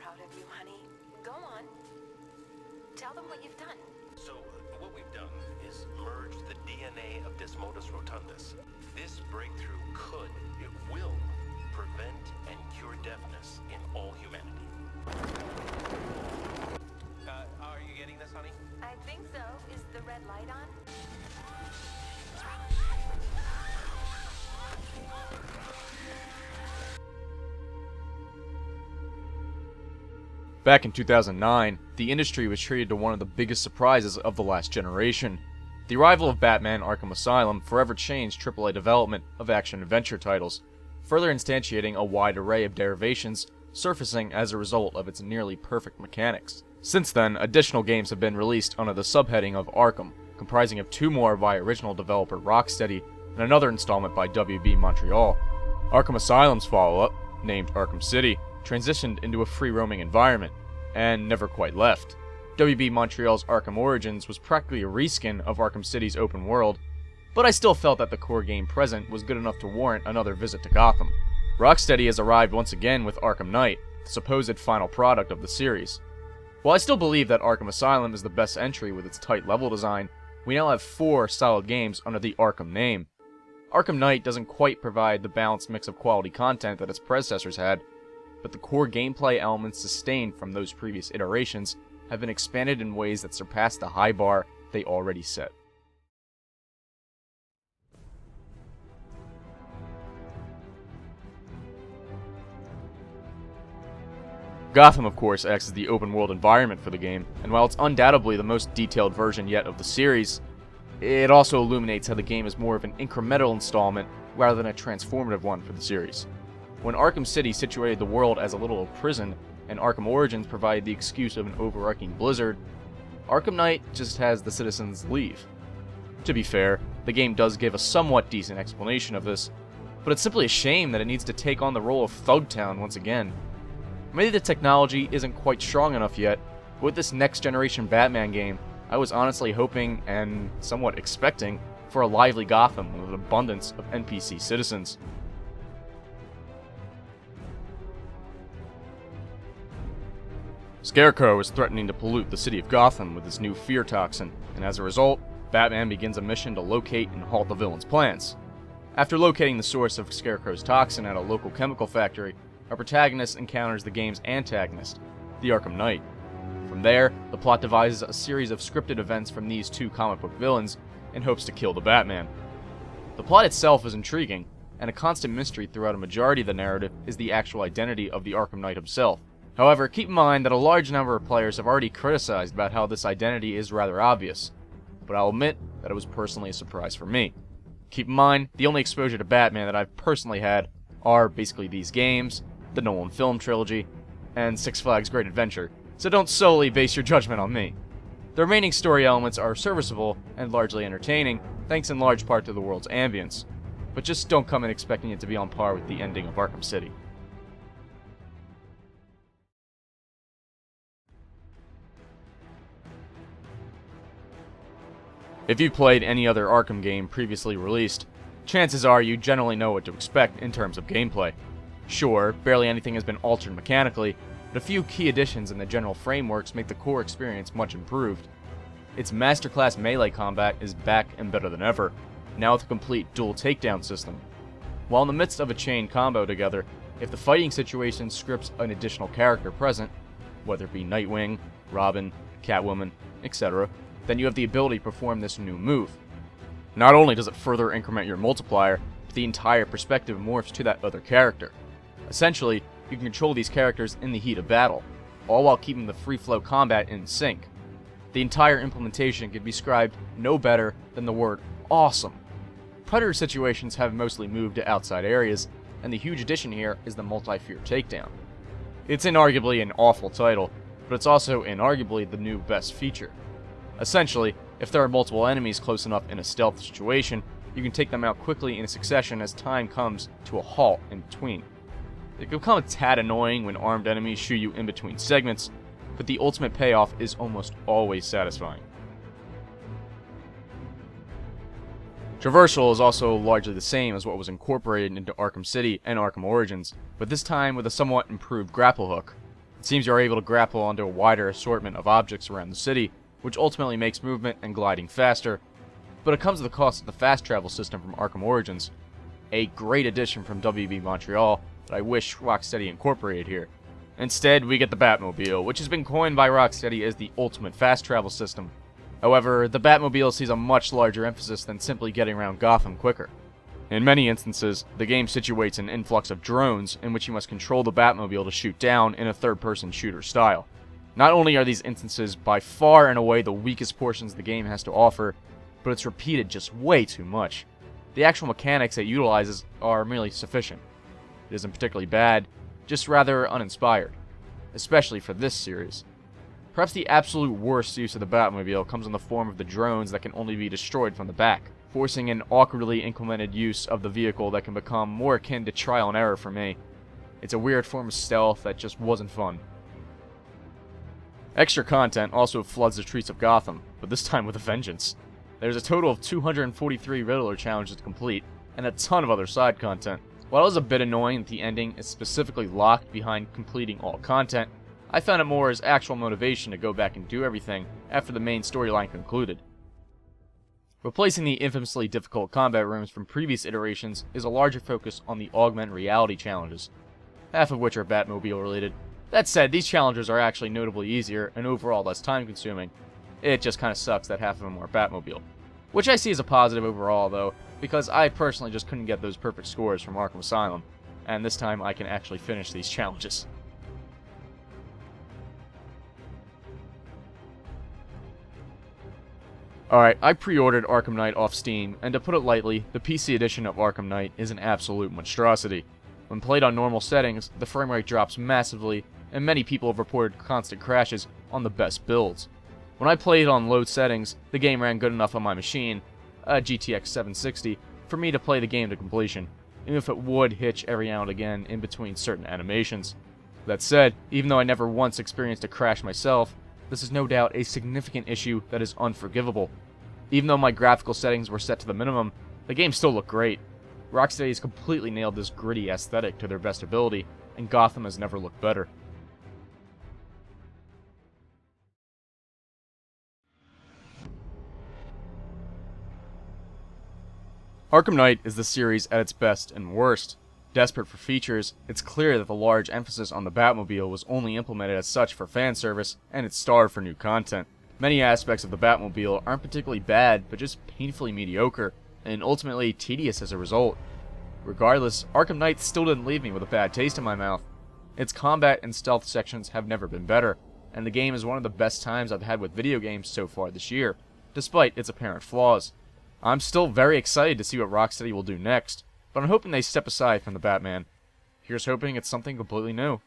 proud of you, honey. Go on. Tell them what you've done. So, what we've done is merge the DNA of Desmodus rotundus. This breakthrough it will prevent and cure deafness in all humanity. Are you getting this, honey? I think so. Is the red light on? Back in 2009, the industry was treated to one of the biggest surprises of the last generation. The arrival of Batman Arkham Asylum forever changed AAA development of action-adventure titles, further instantiating a wide array of derivations surfacing as a result of its nearly perfect mechanics. Since then, additional games have been released under the subheading of Arkham, comprising of 2 more by original developer Rocksteady and another installment by WB Montreal. Arkham Asylum's follow-up, named Arkham City, transitioned into a free-roaming environment, and never quite left. WB Montreal's Arkham Origins was practically a reskin of Arkham City's open world, but I still felt that the core game present was good enough to warrant another visit to Gotham. Rocksteady has arrived once again with Arkham Knight, the supposed final product of the series. While I still believe that Arkham Asylum is the best entry with its tight level design, we now have 4 solid games under the Arkham name. Arkham Knight doesn't quite provide the balanced mix of quality content that its predecessors had, but the core gameplay elements sustained from those previous iterations have been expanded in ways that surpass the high bar they already set. Gotham, of course, acts as the open-world environment for the game, and while it's undoubtedly the most detailed version yet of the series, it also illuminates how the game is more of an incremental installment rather than a transformative one for the series. When Arkham City situated the world as a little prison, and Arkham Origins provided the excuse of an overarching blizzard, Arkham Knight just has the citizens leave. To be fair, the game does give a somewhat decent explanation of this, but it's simply a shame that it needs to take on the role of Thugtown once again. Maybe the technology isn't quite strong enough yet, but with this next generation Batman game, I was honestly hoping, and somewhat expecting, for a lively Gotham with an abundance of NPC citizens. Scarecrow is threatening to pollute the city of Gotham with his new fear toxin, and as a result, Batman begins a mission to locate and halt the villain's plans. After locating the source of Scarecrow's toxin at a local chemical factory, our protagonist encounters the game's antagonist, the Arkham Knight. From there, the plot devises a series of scripted events from these 2 comic book villains in hopes to kill the Batman. The plot itself is intriguing, and a constant mystery throughout a majority of the narrative is the actual identity of the Arkham Knight himself. However, keep in mind that a large number of players have already criticized about how this identity is rather obvious, but I'll admit that it was personally a surprise for me. Keep in mind, the only exposure to Batman that I've personally had are basically these games, the Nolan film trilogy, and Six Flags Great Adventure, so don't solely base your judgment on me. The remaining story elements are serviceable and largely entertaining, thanks in large part to the world's ambience, but just don't come in expecting it to be on par with the ending of Arkham City. If you've played any other Arkham game previously released, chances are you generally know what to expect in terms of gameplay. Sure, barely anything has been altered mechanically, but a few key additions in the general frameworks make the core experience much improved. Its masterclass melee combat is back and better than ever, now with a complete dual takedown system. While in the midst of a chain combo together, if the fighting situation scripts an additional character present, whether it be Nightwing, Robin, Catwoman, etc., then you have the ability to perform this new move. Not only does it further increment your multiplier, but the entire perspective morphs to that other character. Essentially, you can control these characters in the heat of battle, all while keeping the free-flow combat in sync. The entire implementation can be described no better than the word awesome. Predator situations have mostly moved to outside areas, and the huge addition here is the multi-fear takedown. It's inarguably an awful title, but it's also inarguably the new best feature. Essentially, if there are multiple enemies close enough in a stealth situation, you can take them out quickly in succession as time comes to a halt in between. It can become a tad annoying when armed enemies shoot you in between segments, but the ultimate payoff is almost always satisfying. Traversal is also largely the same as what was incorporated into Arkham City and Arkham Origins, but this time with a somewhat improved grapple hook. It seems you are able to grapple onto a wider assortment of objects around the city, which ultimately makes movement and gliding faster, but it comes at the cost of the fast travel system from Arkham Origins, a great addition from WB Montreal that I wish Rocksteady incorporated here. Instead, we get the Batmobile, which has been coined by Rocksteady as the ultimate fast travel system. However, the Batmobile sees a much larger emphasis than simply getting around Gotham quicker. In many instances, the game situates an influx of drones in which you must control the Batmobile to shoot down in a third-person shooter style. Not only are these instances by far and away the weakest portions the game has to offer, but it's repeated just way too much. The actual mechanics it utilizes are merely sufficient. It isn't particularly bad, just rather uninspired, especially for this series. Perhaps the absolute worst use of the Batmobile comes in the form of the drones that can only be destroyed from the back, forcing an awkwardly implemented use of the vehicle that can become more akin to trial and error for me. It's a weird form of stealth that just wasn't fun. Extra content also floods the streets of Gotham, but this time with a vengeance. There's a total of 243 Riddler challenges to complete, and a ton of other side content. While it was a bit annoying that the ending is specifically locked behind completing all content, I found it more as actual motivation to go back and do everything after the main storyline concluded. Replacing the infamously difficult combat rooms from previous iterations is a larger focus on the augmented reality challenges, half of which are Batmobile related. That said, these challenges are actually notably easier and overall less time consuming. It just kind of sucks that half of them are Batmobile. Which I see as a positive overall, though, because I personally just couldn't get those perfect scores from Arkham Asylum, and this time I can actually finish these challenges. Alright, I pre-ordered Arkham Knight off Steam, and to put it lightly, the PC edition of Arkham Knight is an absolute monstrosity. When played on normal settings, the frame rate drops massively, and many people have reported constant crashes on the best builds. When I played on low settings, the game ran good enough on my machine, a GTX 760, for me to play the game to completion, even if it would hitch every now and again in between certain animations. That said, even though I never once experienced a crash myself, this is no doubt a significant issue that is unforgivable. Even though my graphical settings were set to the minimum, the game still looked great. Rocksteady has completely nailed this gritty aesthetic to their best ability, and Gotham has never looked better. Arkham Knight is the series at its best and worst. Desperate for features, it's clear that the large emphasis on the Batmobile was only implemented as such for fan service, and it's starved for new content. Many aspects of the Batmobile aren't particularly bad, but just painfully mediocre, and ultimately tedious as a result. Regardless, Arkham Knight still didn't leave me with a bad taste in my mouth. Its combat and stealth sections have never been better, and the game is one of the best times I've had with video games so far this year, despite its apparent flaws. I'm still very excited to see what Rocksteady will do next, but I'm hoping they step aside from the Batman. Here's hoping it's something completely new.